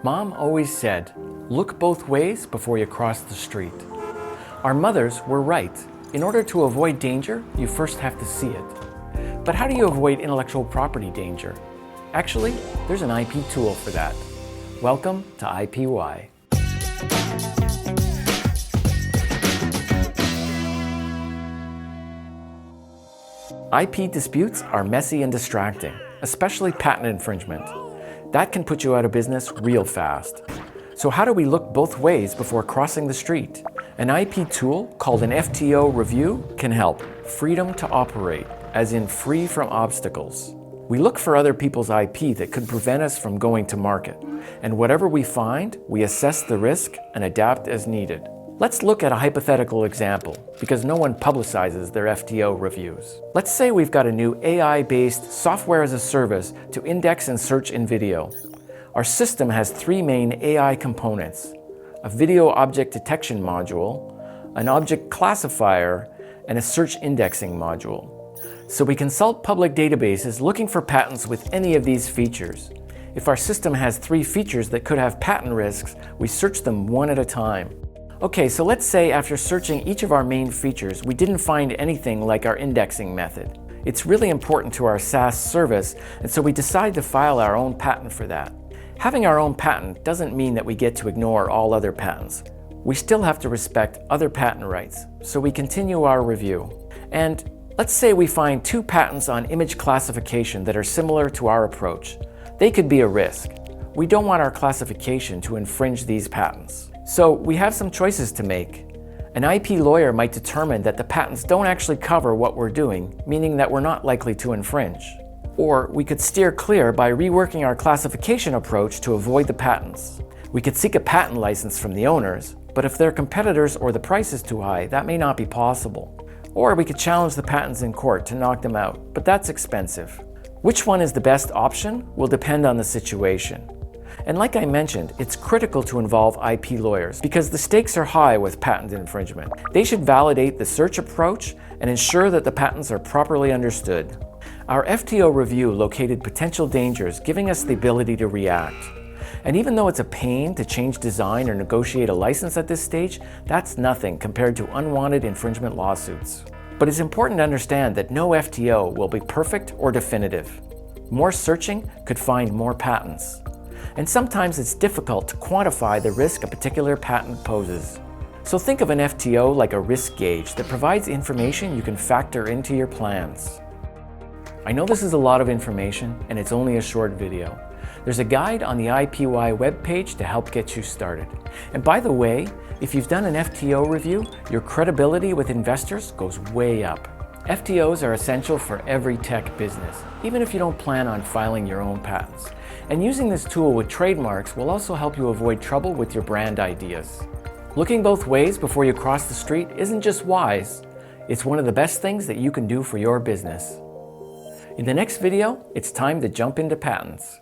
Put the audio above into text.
Mom always said, look both ways before you cross the street. Our mothers were right. In order to avoid danger, you first have to see it. But how do you avoid intellectual property danger? Actually, there's an IP tool for that. Welcome to IPY. IP disputes are messy and distracting, especially patent infringement. That can put you out of business real fast. So how do we look both ways before crossing the street? An IP tool called an FTO review can help. Freedom to operate, as in free from obstacles. We look for other people's IP that could prevent us from going to market. And whatever we find, we assess the risk and adapt as needed. Let's look at a hypothetical example, because no one publicizes their FTO reviews. Let's say we've got a new AI-based software as a service to index and search in video. Our system has three main AI components: a video object detection module, an object classifier, and a search indexing module. So we consult public databases looking for patents with any of these features. If our system has three features that could have patent risks, we search them one at a time. Okay, so let's say after searching each of our main features, we didn't find anything like our indexing method. It's really important to our SaaS service, and so we decide to file our own patent for that. Having our own patent doesn't mean that we get to ignore all other patents. We still have to respect other patent rights, so we continue our review. And let's say we find two patents on image classification that are similar to our approach. They could be a risk. We don't want our classification to infringe these patents. So we have some choices to make. An IP lawyer might determine that the patents don't actually cover what we're doing, meaning that we're not likely to infringe. Or we could steer clear by reworking our classification approach to avoid the patents. We could seek a patent license from the owners, but if they're competitors or the price is too high, that may not be possible. Or we could challenge the patents in court to knock them out, but that's expensive. Which one is the best option will depend on the situation. And like I mentioned, it's critical to involve IP lawyers because the stakes are high with patent infringement. They should validate the search approach and ensure that the patents are properly understood. Our FTO review located potential dangers, giving us the ability to react. And even though it's a pain to change design or negotiate a license at this stage, that's nothing compared to unwanted infringement lawsuits. But it's important to understand that no FTO will be perfect or definitive. More searching could find more patents. And sometimes it's difficult to quantify the risk a particular patent poses. So think of an FTO like a risk gauge that provides information you can factor into your plans. I know this is a lot of information and it's only a short video. There's a guide on the IPY webpage to help get you started. And by the way, if you've done an FTO review, your credibility with investors goes way up. FTOs are essential for every tech business, even if you don't plan on filing your own patents. And using this tool with trademarks will also help you avoid trouble with your brand ideas. Looking both ways before you cross the street isn't just wise, it's one of the best things that you can do for your business. In the next video, it's time to jump into patents.